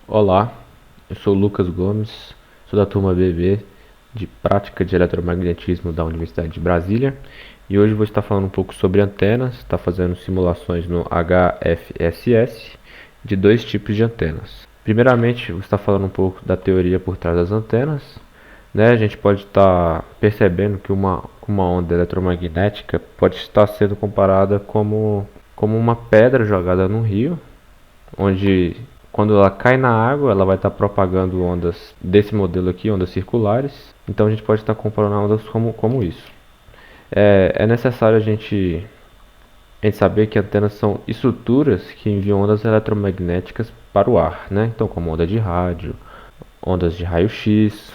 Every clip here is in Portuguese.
Olá, eu sou o Lucas Gomes, sou da turma BB de Prática de Eletromagnetismo da Universidade de Brasília e hoje vou estar falando um pouco sobre antenas, estar fazendo simulações no HFSS de dois tipos de antenas. Primeiramente, vou estar falando um pouco da teoria por trás das antenas. A gente pode estar percebendo que uma onda eletromagnética pode estar sendo comparada como uma pedra jogada num rio, onde quando ela cai na água, ela vai estar propagando ondas desse modelo aqui, ondas circulares. Então a gente pode estar comparando ondas como isso. É necessário a gente saber que antenas são estruturas que enviam ondas eletromagnéticas para o ar, né? Então, como onda de rádio, ondas de raio-x,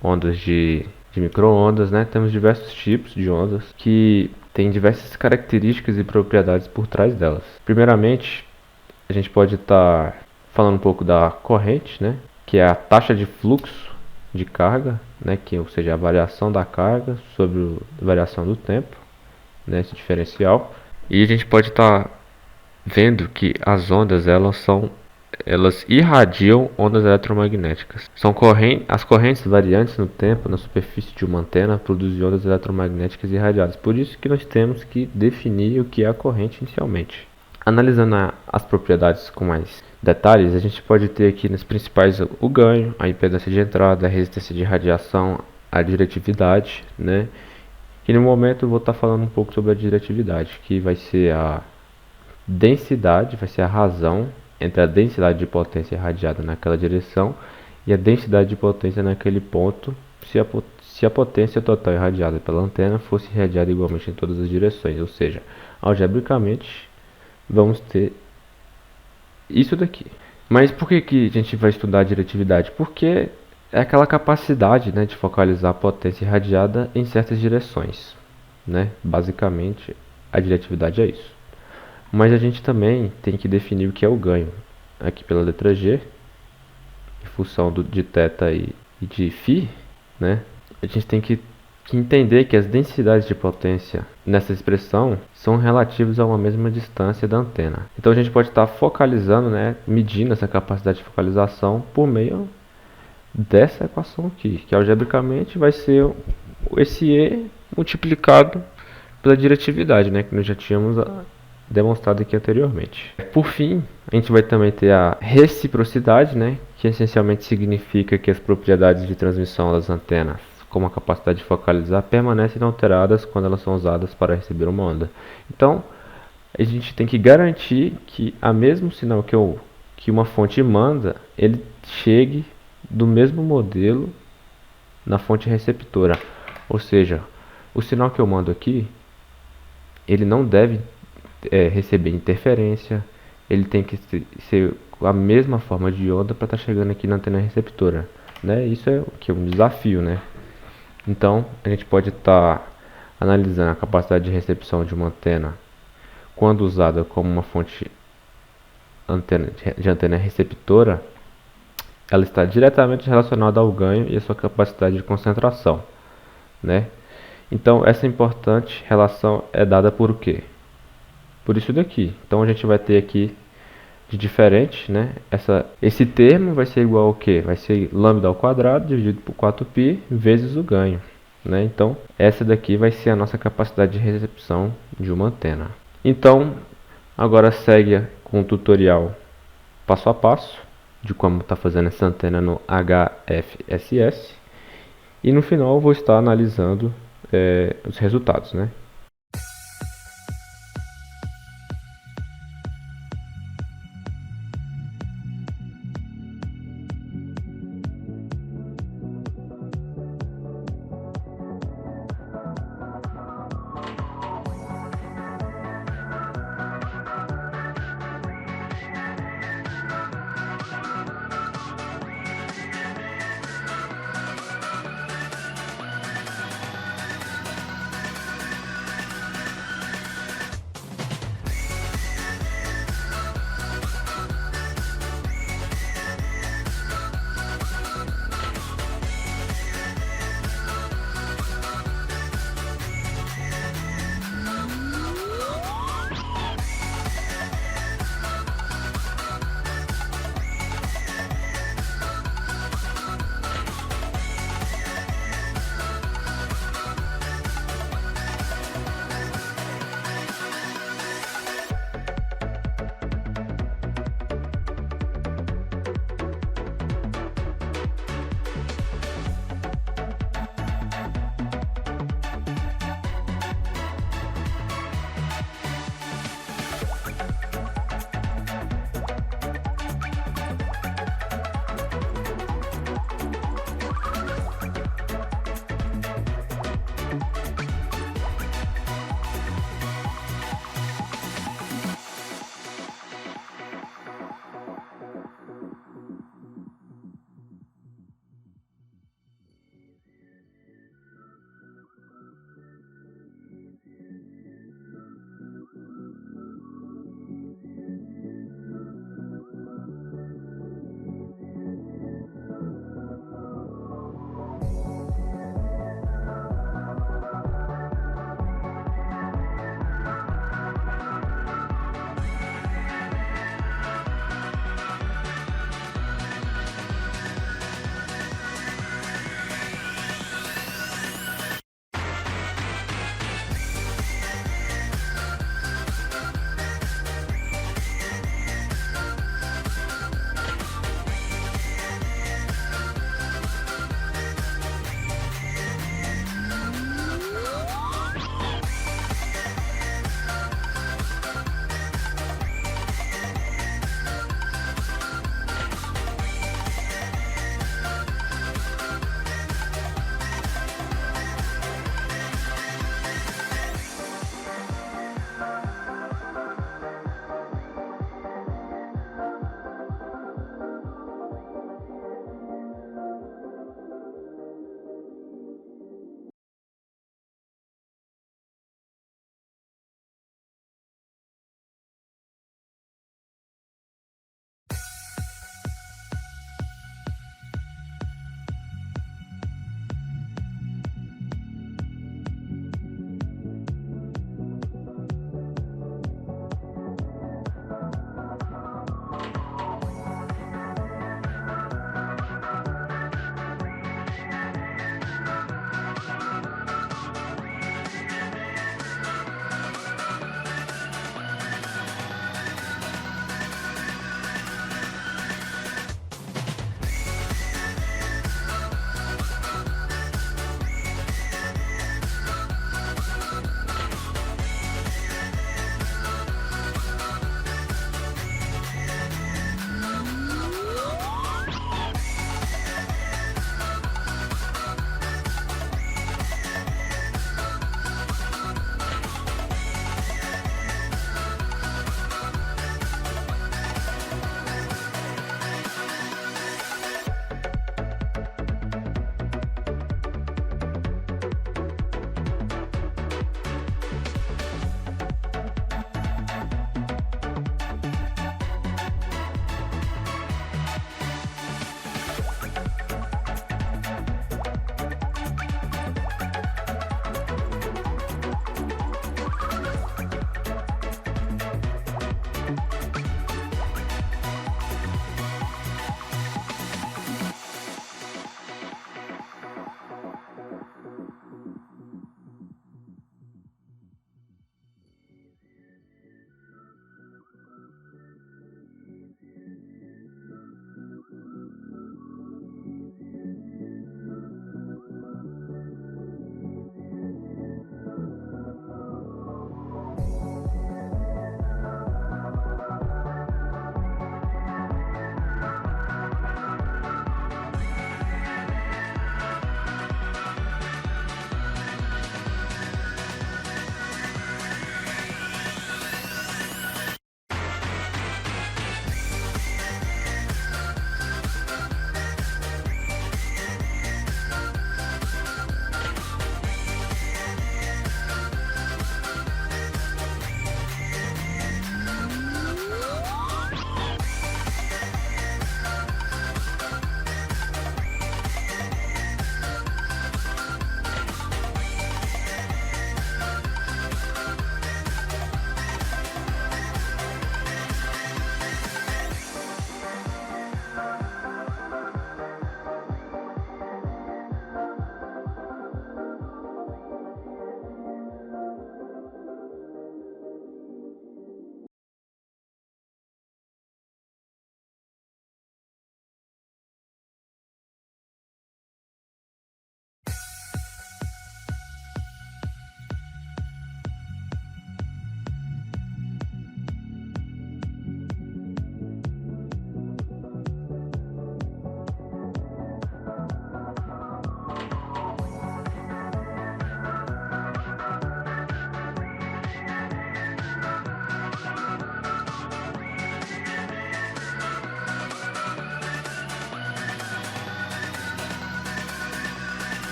ondas de micro-ondas, né? Temos diversos tipos de ondas que têm diversas características e propriedades por trás delas. Primeiramente, a gente pode estar falando um pouco da corrente, né, que é a taxa de fluxo de carga, né, ou seja, a variação da carga sobre a variação do tempo, né, esse diferencial. E a gente pode estar vendo que as ondas elas irradiam ondas eletromagnéticas. As correntes variantes no tempo na superfície de uma antena produzem ondas eletromagnéticas irradiadas. Por isso que nós temos que definir o que é a corrente inicialmente. Analisando as propriedades com mais detalhes, a gente pode ter aqui nas principais o ganho, a impedância de entrada, a resistência de radiação, a diretividade, né? E no momento eu vou estar falando um pouco sobre a diretividade, que vai ser a densidade, vai ser a razão entre a densidade de potência irradiada naquela direção e a densidade de potência naquele ponto, se a potência total irradiada pela antena fosse irradiada igualmente em todas as direções, ou seja, algebricamente vamos ter isso daqui. Mas por que a gente vai estudar a diretividade? Porque é aquela capacidade, né, de focalizar a potência irradiada em certas direções, né? Basicamente, a diretividade é isso. Mas a gente também tem que definir o que é o ganho. Aqui pela letra G, em função de θ e de φ, né? A gente tem que entender que as densidades de potência nessa expressão são relativas a uma mesma distância da antena. Então a gente pode estar focalizando, né, medindo essa capacidade de focalização por meio dessa equação aqui, que algebricamente vai ser esse E multiplicado pela diretividade, né, que nós já tínhamos demonstrado aqui anteriormente. Por fim, a gente vai também ter a reciprocidade, né, que essencialmente significa que as propriedades de transmissão das antenas, como a capacidade de focalizar, permanecem inalteradas quando elas são usadas para receber uma onda. Então, a gente tem que garantir que a mesmo sinal que uma fonte manda, ele chegue do mesmo modelo na fonte receptora. Ou seja, o sinal que eu mando aqui, ele não deve receber interferência, ele tem que ser a mesma forma de onda para estar chegando aqui na antena receptora, né? Isso é o que um desafio, né? Então, a gente pode estar analisando a capacidade de recepção de uma antena quando usada como uma fonte de antena receptora, ela está diretamente relacionada ao ganho e a sua capacidade de concentração, né? Então, essa importante relação é dada por o quê? Por isso daqui. Então, a gente vai ter aqui de diferente, né? Esse termo vai ser igual ao quê? Vai ser lambda ao quadrado dividido por 4π vezes o ganho, né? Então, essa daqui vai ser a nossa capacidade de recepção de uma antena. Então, agora segue com o tutorial passo a passo de como está fazendo essa antena no HFSS. E no final eu vou estar analisando os resultados, né?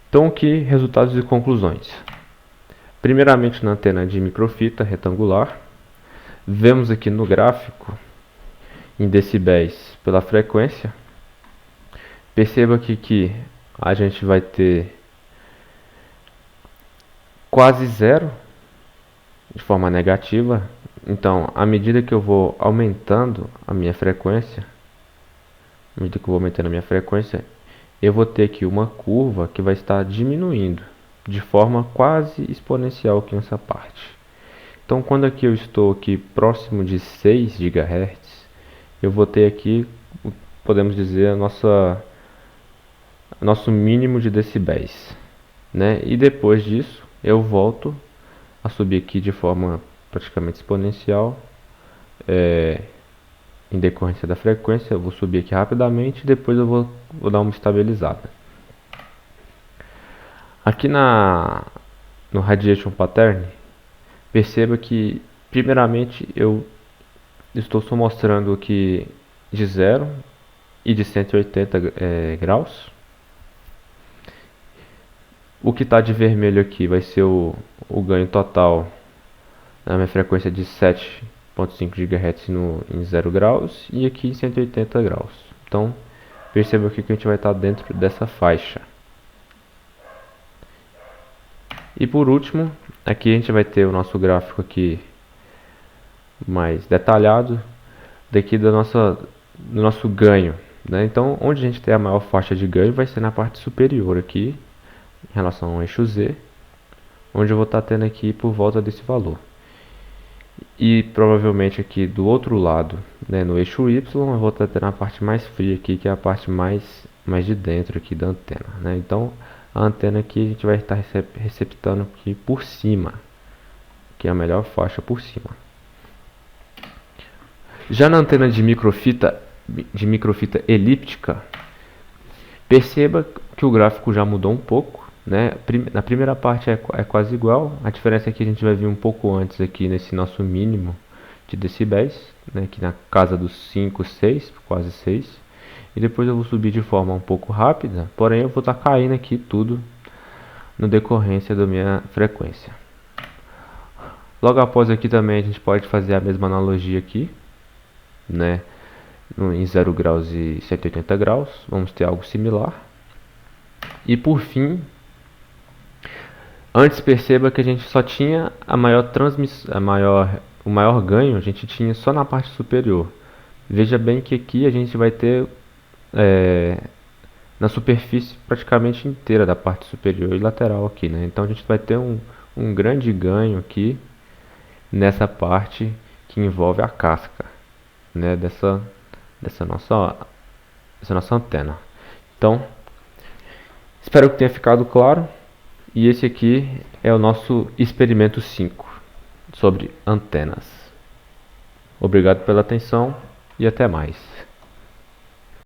Então aqui, resultados e conclusões. Primeiramente na antena de microfita retangular, vemos aqui no gráfico, em decibéis pela frequência. Perceba aqui que a gente vai ter quase zero de forma negativa. Então, à medida que eu vou aumentando a minha frequência, eu vou ter aqui uma curva que vai estar diminuindo de forma quase exponencial aqui nessa parte. Então, quando aqui eu estou aqui próximo de 6 GHz, eu vou ter aqui, podemos dizer, nosso mínimo de decibéis, né? E depois disso, eu volto a subir aqui de forma praticamente exponencial, em decorrência da frequência. Eu vou subir aqui rapidamente e depois eu vou dar uma estabilizada. Aqui no Radiation Pattern, perceba que primeiramente eu estou só mostrando aqui de 0 e de 180 graus. O que está de vermelho aqui vai ser o ganho total na minha frequência de 7.5 GHz em 0 graus e aqui em 180 graus. Então perceba aqui que a gente vai estar dentro dessa faixa. E por último, aqui a gente vai ter o nosso gráfico aqui mais detalhado daqui do nosso ganho, né? Então, onde a gente tem a maior faixa de ganho vai ser na parte superior aqui, em relação ao eixo Z, onde eu vou estar tendo aqui por volta desse valor. E provavelmente aqui do outro lado, né, no eixo Y, eu vou estar tendo a parte mais fria aqui, que é a parte mais de dentro aqui da antena, né? Então, a antena aqui a gente vai estar receptando aqui por cima, que é a melhor faixa por cima. Já na antena de microfita elíptica, perceba que o gráfico já mudou um pouco, né? Na primeira parte é quase igual. A diferença é que a gente vai vir um pouco antes aqui nesse nosso mínimo de decibéis, né? Aqui na casa dos 5, 6, quase 6. E depois eu vou subir de forma um pouco rápida, porém eu vou estar caindo aqui tudo no decorrência da minha frequência. Logo após aqui também a gente pode fazer a mesma analogia aqui, né? Em 0 graus e 180 graus, vamos ter algo similar. E por fim, antes perceba que a gente só tinha o maior ganho, a gente tinha só na parte superior. Veja bem que aqui a gente vai ter na superfície praticamente inteira da parte superior e lateral aqui, né? Então a gente vai ter um grande ganho aqui nessa parte que envolve a casca, né, dessa nossa antena. Então, espero que tenha ficado claro. E esse aqui é o nosso experimento 5 sobre antenas. Obrigado pela atenção e até mais.